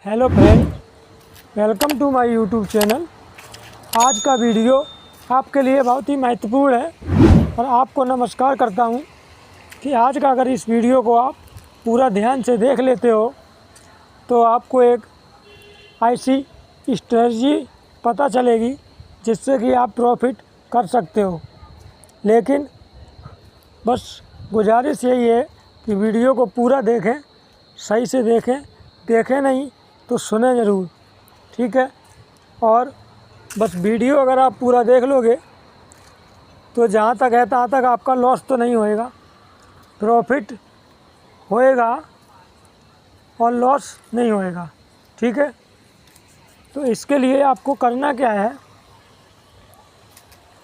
Hello friend, welcome to my YouTube channel. आज का video आपके लिए बहुत ही महत्वपूर्ण है और आपको नमस्कार करता हूं कि आज का अगर इस वीडियो को आप पूरा ध्यान से देख लेते हो तो आपको एक ऐसी स्ट्रेटजी पता चलेगी जिससे कि आप प्रॉफिट कर सकते हो। लेकिन बस गुजारिश यही है कि वीडियो को पूरा देखें, सही से देखें नहीं तो सुने ज़रूर, ठीक है। और बस वीडियो अगर आप पूरा देख लोगे तो जहाँ तक है तहाँ तक आपका लॉस तो नहीं होएगा, प्रॉफिट होएगा और लॉस नहीं होएगा, ठीक है। तो इसके लिए आपको करना क्या है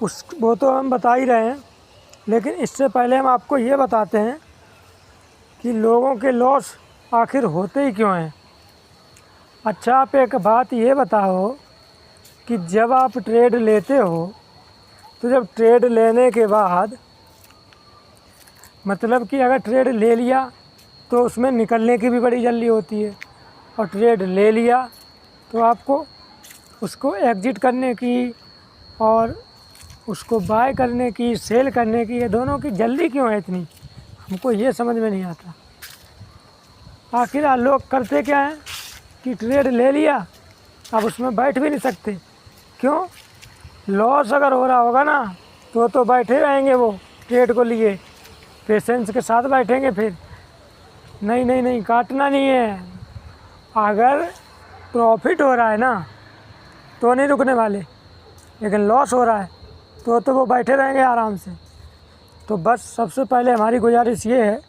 वो तो हम बता ही रहे हैं, लेकिन इससे पहले हम आपको ये बताते हैं कि लोगों के लॉस आखिर होते ही क्यों हैं। अच्छा, आप एक बात ये बताओ कि जब आप ट्रेड लेते हो तो जब ट्रेड लेने के बाद मतलब कि अगर ट्रेड ले लिया तो उसमें निकलने की भी बड़ी जल्दी होती है, और ट्रेड ले लिया तो आपको उसको एग्जिट करने की और उसको बाय करने की, सेल करने की, ये दोनों की जल्दी क्यों है इतनी, हमको ये समझ में नहीं आता। आखिर लोग करते क्या हैं कि ट्रेड ले लिया, अब उसमें बैठ भी नहीं सकते। क्यों? लॉस अगर हो रहा होगा ना तो बैठे रहेंगे, वो ट्रेड को लिए पेशेंस के साथ बैठेंगे। फिर नहीं काटना नहीं है। अगर प्रॉफिट हो रहा है ना तो नहीं रुकने वाले, लेकिन लॉस हो रहा है तो वो बैठे रहेंगे आराम से। तो बस सबसे पहले हमारी गुजारिश ये है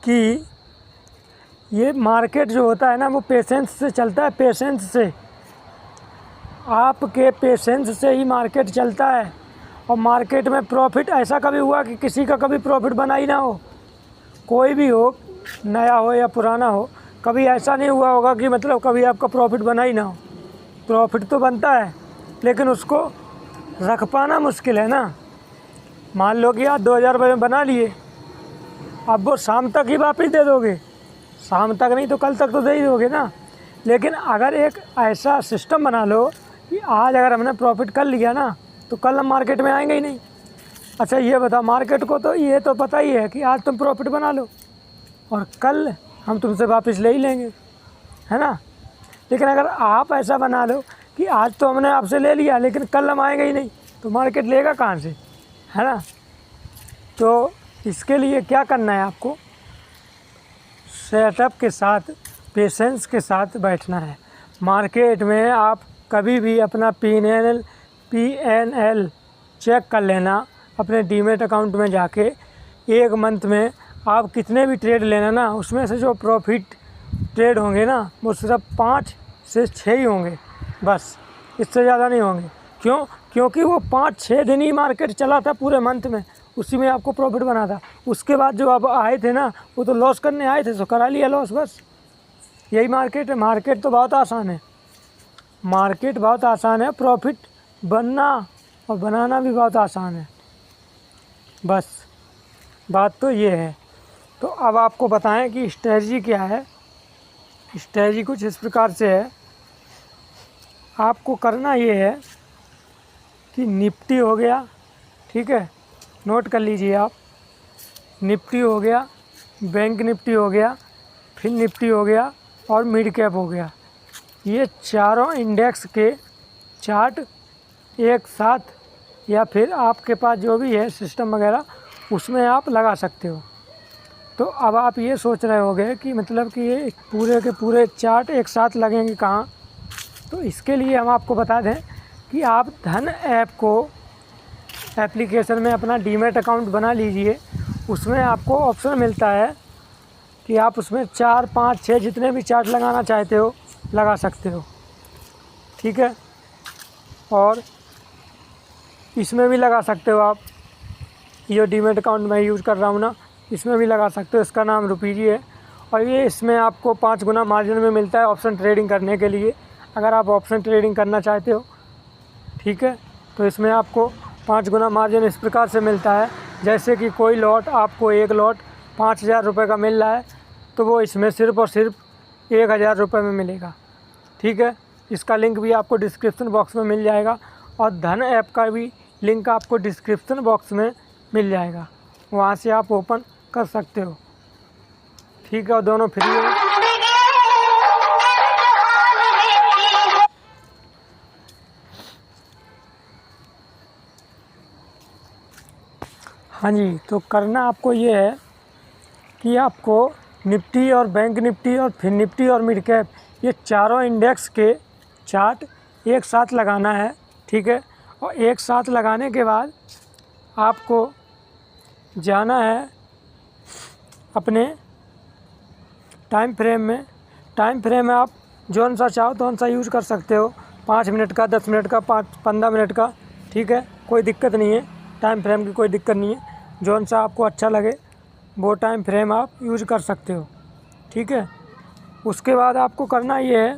कि ये मार्केट जो होता है ना वो पेशेंस से चलता है, पेशेंस से। आपके पेशेंस से ही मार्केट चलता है। और मार्केट में प्रॉफिट ऐसा कभी हुआ कि किसी का कभी प्रॉफिट बना ही ना हो? कोई भी हो, नया हो या पुराना हो, कभी ऐसा नहीं हुआ होगा कि मतलब कभी आपका प्रॉफिट बना ही ना हो। प्रॉफिट तो बनता है, लेकिन उसको रख पाना मुश्किल है ना। मान लो कि आप 2000 रुपये में बना लिए, अब वो शाम तक ही वापस दे दोगे, शाम तक नहीं तो कल तक तो दे ही दोगे ना। लेकिन अगर एक ऐसा सिस्टम बना लो कि आज अगर हमने प्रॉफिट कर लिया ना तो कल हम मार्केट में आएंगे ही नहीं। अच्छा ये बता, मार्केट को तो ये तो पता ही है कि आज तुम प्रॉफिट बना लो और कल हम तुमसे वापस ले ही लेंगे, है ना। लेकिन अगर आप ऐसा बना लो कि आज तो हमने आपसे ले लिया लेकिन कल हम आएंगे ही नहीं, तो मार्केट लेगा कहाँ से, है ना। तो इसके लिए क्या करना है, आपको सेटअप के साथ, पेशेंस के साथ बैठना है। मार्केट में आप कभी भी अपना PNL चेक कर लेना अपने डीमेट अकाउंट में जाके। एक मंथ में आप कितने भी ट्रेड लेना ना, उसमें से जो प्रॉफिट ट्रेड होंगे ना वो सिर्फ 5 से 6 ही होंगे, बस, इससे ज़्यादा नहीं होंगे। क्यों? क्योंकि वो 5-6 दिन ही मार्केट चला था पूरे मंथ में, उसी में आपको प्रॉफिट बना था। उसके बाद जो आप आए थे ना वो तो लॉस करने आए थे, तो करा लिया लॉस, बस। यही मार्केट है। मार्केट तो बहुत आसान है, मार्केट बहुत आसान है। प्रॉफिट बनना और बनाना भी बहुत आसान है, बस बात तो ये है। तो अब आपको बताएं कि स्ट्रेटजी क्या है। स्ट्रेटजी कुछ इस प्रकार से है, आपको करना ये है कि निफ्टी हो गया, ठीक है, नोट कर लीजिए आप। निफ्टी हो गया, बैंक निफ्टी हो गया, फिर निफ्टी हो गया और मिड कैप हो गया। ये चारों इंडेक्स के चार्ट एक साथ या फिर आपके पास जो भी है सिस्टम वगैरह उसमें आप लगा सकते हो। तो अब आप ये सोच रहे होंगे कि मतलब कि ये पूरे के पूरे चार्ट एक साथ लगेंगे कहाँ। तो इसके लिए हम आपको बता दें कि आप धन ऐप को एप्लीकेशन में अपना डीमेट अकाउंट बना लीजिए। उसमें आपको ऑप्शन मिलता है कि आप उसमें 4, 5, 6 जितने भी चार्ट लगाना चाहते हो लगा सकते हो, ठीक है। और इसमें भी लगा सकते हो आप, ये डीमेट अकाउंट मैं यूज़ कर रहा हूँ ना, इसमें भी लगा सकते हो। इसका नाम रुपीजी है और ये इसमें आपको 5 गुना मार्जिन में मिलता है ऑप्शन ट्रेडिंग करने के लिए। अगर आप ऑप्शन ट्रेडिंग करना चाहते हो, ठीक है, तो इसमें आपको 5 गुना मार्जिन इस प्रकार से मिलता है। जैसे कि कोई लॉट आपको एक लॉट 5000 रुपये का मिल रहा है, तो वो इसमें सिर्फ़ और सिर्फ 1000 रुपये में मिलेगा। ठीक है, इसका लिंक भी आपको डिस्क्रिप्शन बॉक्स में मिल जाएगा और धन ऐप का भी लिंक आपको डिस्क्रिप्शन बॉक्स में मिल जाएगा, वहाँ से आप ओपन कर सकते हो। ठीक है, और दोनों फ्री है। हाँ जी, तो करना आपको ये है कि आपको निफ्टी और बैंक निफ्टी और फिर निफ्टी और मिड कैप, ये चारों इंडेक्स के चार्ट एक साथ लगाना है। ठीक है, और एक साथ लगाने के बाद आपको जाना है अपने टाइम फ्रेम में। टाइम फ्रेम में आप जौन सा चाहो तो सा यूज़ कर सकते हो, 5 मिनट का, 10 मिनट का, 15 मिनट का। ठीक है, कोई दिक्कत नहीं है, टाइम फ्रेम की कोई दिक्कत नहीं है। जौन सा आपको अच्छा लगे वो टाइम फ्रेम आप यूज़ कर सकते हो। ठीक है, उसके बाद आपको करना ये है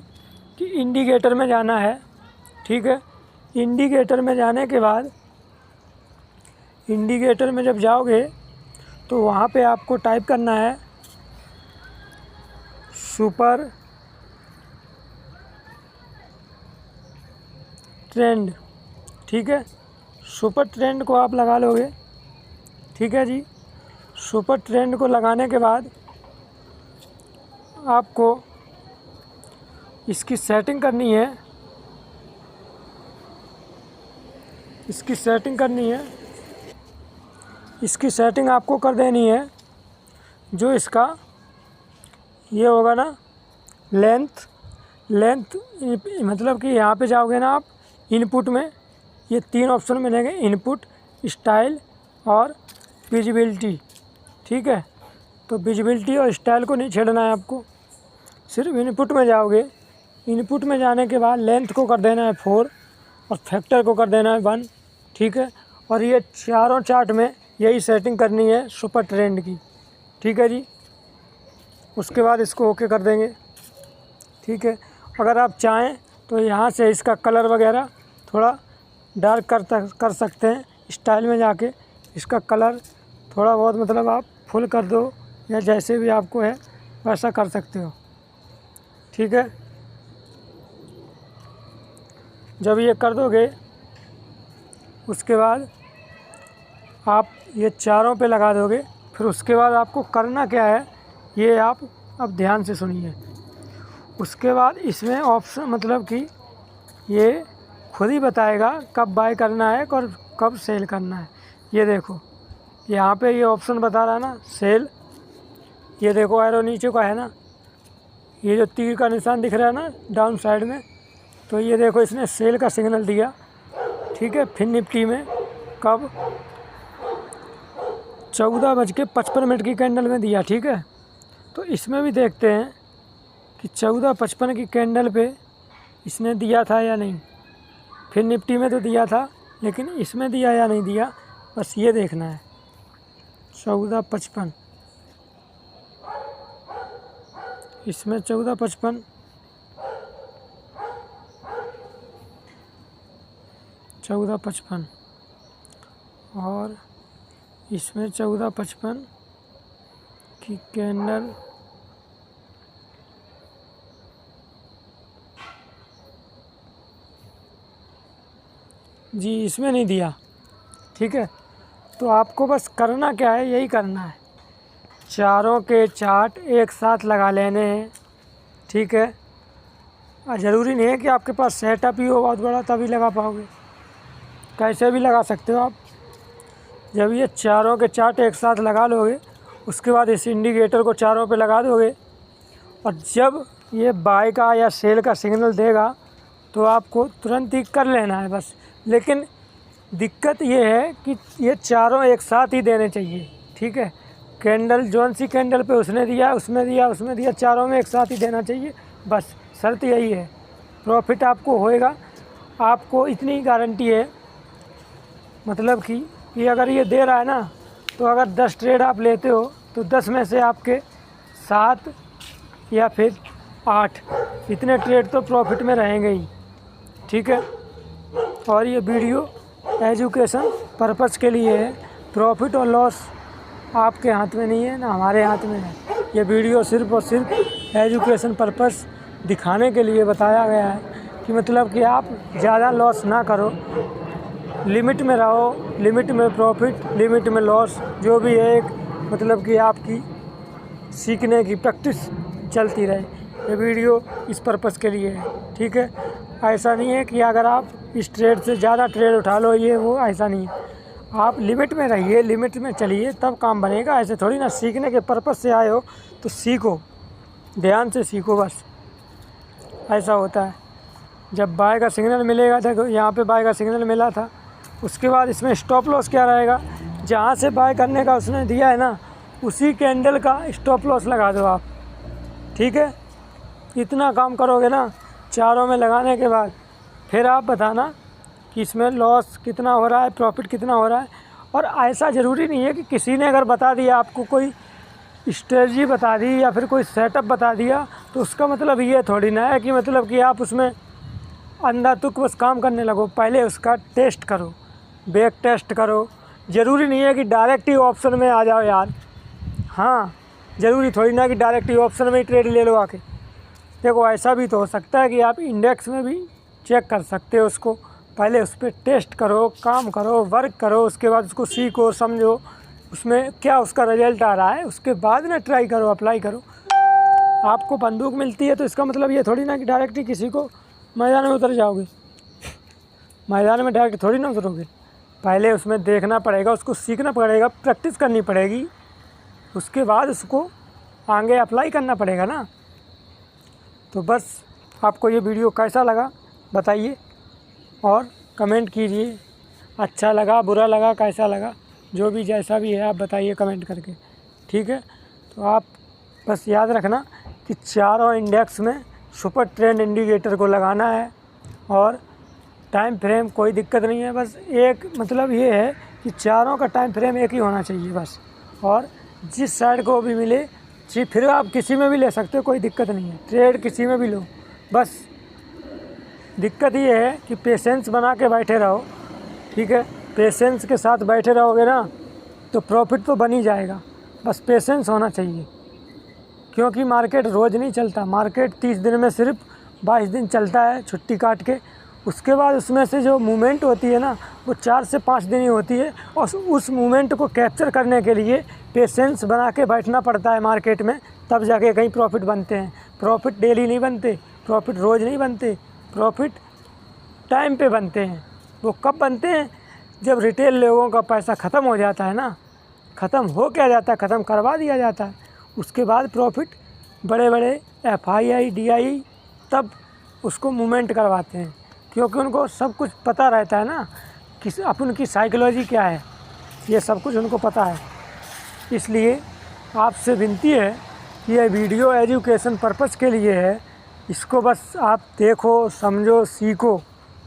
कि इंडिकेटर में जाना है। ठीक है, इंडिकेटर में जाने के बाद इंडिकेटर में जब जाओगे तो वहाँ पे आपको टाइप करना है सुपर ट्रेंड। ठीक है, सुपर ट्रेंड को आप लगा लोगे। ठीक है जी, सुपर ट्रेंड को लगाने के बाद आपको इसकी सेटिंग करनी है। इसकी सेटिंग आपको कर देनी है। जो इसका ये होगा ना लेंथ मतलब कि यहाँ पे जाओगे ना आप इनपुट में, ये 3 ऑप्शन मिलेंगे, इनपुट, स्टाइल और विजिबिलिटी। ठीक है, तो विजिबिलिटी और स्टाइल को नहीं छेड़ना है आपको, सिर्फ इनपुट में जाओगे। इनपुट में जाने के बाद लेंथ को कर देना है 4 और फैक्टर को कर देना है 1। ठीक है, और ये चारों चार्ट में यही सेटिंग करनी है सुपर ट्रेंड की। ठीक है जी, उसके बाद इसको ओके कर देंगे। ठीक है, अगर आप चाहें तो यहाँ से इसका कलर वगैरह थोड़ा डार्क कर सकते हैं। स्टाइल में जाके इसका कलर थोड़ा बहुत मतलब आप फुल कर दो, या जैसे भी आपको है वैसा कर सकते हो। ठीक है, जब ये कर दोगे उसके बाद आप ये चारों पे लगा दोगे। फिर उसके बाद आपको करना क्या है ये आप अब ध्यान से सुनिए। उसके बाद इसमें ऑप्शन मतलब कि ये खुद ही बताएगा कब बाय करना है और कब सेल करना है। ये देखो यहाँ पे ये ऑप्शन बता रहा है ना सेल, ये देखो एरो नीचे का है ना, ये जो तीर का निशान दिख रहा है ना डाउन साइड में, तो ये देखो इसने सेल का सिग्नल दिया। ठीक है, फिर निफ्टी में कब 14:55 की कैंडल में दिया। ठीक है, तो इसमें भी देखते हैं कि 14:55 की कैंडल पे इसने दिया था या नहीं। फिर निफ्टी में तो दिया था, लेकिन इसमें दिया या नहीं दिया, बस ये देखना है। 14:55 इसमें 14:55 और इसमें 14:55 की कैंडल जी इसमें नहीं दिया। ठीक है, तो आपको बस करना क्या है, यही करना है, चारों के चार्ट एक साथ लगा लेने हैं। ठीक है, और ज़रूरी नहीं है कि आपके पास सेटअप ही हो बहुत बड़ा तभी लगा पाओगे, कैसे भी लगा सकते हो आप। जब ये चारों के चार्ट एक साथ लगा लोगे उसके बाद इस इंडिकेटर को चारों पे लगा दोगे, और जब ये बाय का या सेल का सिग्नल देगा तो आपको तुरंत ही कर लेना है बस। लेकिन दिक्कत ये है कि ये चारों एक साथ ही देने चाहिए। ठीक है, कैंडल जौन सी कैंडल पे उसने दिया उसमें दिया, चारों में एक साथ ही देना चाहिए, बस शर्त यही है। प्रॉफिट आपको होएगा, आपको इतनी गारंटी है, मतलब कि ये अगर ये दे रहा है ना, तो अगर 10 ट्रेड आप लेते हो तो 10 में से आपके 7 या फिर 8 इतने ट्रेड तो प्रॉफिट में रहेंगे ही। ठीक है, और ये वीडियो एजुकेशन पर्पज़ के लिए है, प्रॉफिट और लॉस आपके हाथ में नहीं है ना हमारे हाथ में है। ये वीडियो सिर्फ और सिर्फ एजुकेशन पर्पस दिखाने के लिए बताया गया है कि मतलब कि आप ज़्यादा लॉस ना करो, लिमिट में रहो, लिमिट में प्रॉफिट, लिमिट में लॉस, जो भी है एक मतलब कि आपकी सीखने की प्रैक्टिस चलती रहे। ये वीडियो इस पर्पस के लिए है, ठीक है। ऐसा नहीं है कि अगर आप इस ट्रेड से ज़्यादा ट्रेड उठा लो, ये वो ऐसा नहीं है। आप लिमिट में रहिए, लिमिट में चलिए, तब काम बनेगा। ऐसे थोड़ी ना, सीखने के पर्पस से आए हो तो सीखो, ध्यान से सीखो, बस ऐसा होता है। जब बाय का सिग्नल मिलेगा, देखो यहाँ पे बाय का सिग्नल मिला था, उसके बाद इसमें स्टॉप लॉस क्या रहेगा, जहाँ से बाय करने का उसने दिया है ना, उसी कैंडल का स्टॉप लॉस लगा दो आप, ठीक है। इतना काम करोगे ना चारों में लगाने के बाद, फिर आप बताना कि इसमें लॉस कितना हो रहा है, प्रॉफिट कितना हो रहा है। और ऐसा ज़रूरी नहीं है कि किसी ने अगर बता दिया, आपको कोई स्ट्रेटजी बता दी या फिर कोई सेटअप बता दिया, तो उसका मतलब ये थोड़ी ना है कि मतलब कि आप उसमें अंधाधुंध बस काम करने लगो। पहले उसका टेस्ट करो, बैक टेस्ट करो। ज़रूरी नहीं है कि डायरेक्ट ही ऑप्शन में आ जाओ यार। हाँ, ज़रूरी थोड़ी ना कि डायरेक्ट ही ऑप्शन में ही ट्रेड ले लो आके। देखो ऐसा भी तो हो सकता है कि आप इंडेक्स में भी चेक कर सकते हो उसको। पहले उस पर टेस्ट करो, काम करो, वर्क करो, उसके बाद उसको सीखो, समझो उसमें क्या उसका रिजल्ट आ रहा है, उसके बाद ना ट्राई करो, अप्लाई करो। आपको बंदूक मिलती है तो इसका मतलब ये थोड़ी ना कि डायरेक्ट ही किसी को मैदान में उतर जाओगे। मैदान में डायरेक्ट थोड़ी ना उतरोगे, पहले उसमें देखना पड़ेगा, उसको सीखना पड़ेगा, प्रैक्टिस करनी पड़ेगी, उसके बाद उसको आगे अप्लाई करना पड़ेगा ना। तो बस आपको ये वीडियो कैसा लगा बताइए और कमेंट कीजिए। अच्छा लगा, बुरा लगा, कैसा लगा, जो भी जैसा भी है आप बताइए कमेंट करके, ठीक है। तो आप बस याद रखना कि चारों इंडेक्स में सुपर ट्रेंड इंडिकेटर को लगाना है और टाइम फ्रेम कोई दिक्कत नहीं है। बस एक मतलब ये है कि चारों का टाइम फ्रेम एक ही होना चाहिए बस। और जिस साइड को भी मिले फिर आप किसी में भी ले सकते हो, कोई दिक्कत नहीं है, ट्रेड किसी में भी लो। बस दिक्कत ये है कि पेशेंस बना के बैठे रहो, ठीक है। पेशेंस के साथ बैठे रहोगे ना तो प्रॉफिट तो बन ही जाएगा। बस पेशेंस होना चाहिए, क्योंकि मार्केट रोज़ नहीं चलता। मार्केट 30 दिन में सिर्फ 22 दिन चलता है छुट्टी काट के। उसके बाद उसमें से जो मूवमेंट होती है ना, वो 4 से 5 दिन ही होती है। और उस मूवमेंट को कैप्चर करने के लिए पेशेंस बना के बैठना पड़ता है मार्केट में, तब जाके कहीं प्रॉफिट बनते हैं। प्रॉफिट डेली नहीं बनते, प्रॉफिट रोज़ नहीं बनते, प्रॉफिट टाइम पे बनते हैं। वो कब बनते हैं, जब रिटेल लोगों का पैसा ख़त्म हो जाता है ना, ख़त्म हो क्या जाता है, ख़त्म करवा दिया जाता है। उसके बाद प्रॉफिट बड़े बड़े FII DI तब उसको मूवमेंट करवाते हैं, क्योंकि उनको सब कुछ पता रहता है ना कि अपन की साइकोलॉजी क्या है, ये सब कुछ उनको पता है। इसलिए आपसे विनती है कि यह वीडियो एजुकेशन पर्पस के लिए है, इसको बस आप देखो, समझो, सीखो,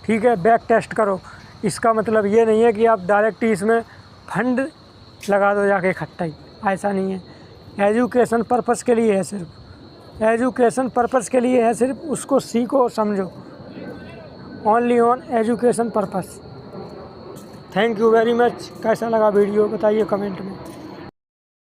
ठीक है। बैक टेस्ट करो। इसका मतलब ये नहीं है कि आप डायरेक्ट ही इसमें फंड लगा दो जाके इकट्ठा ही, ऐसा नहीं है। एजुकेशन पर्पस के लिए है, सिर्फ एजुकेशन पर्पस के लिए है, सिर्फ उसको सीखो, समझो। Only on education purpose. Thank you very much. कैसा लगा वीडियो बताइए कमेंट में।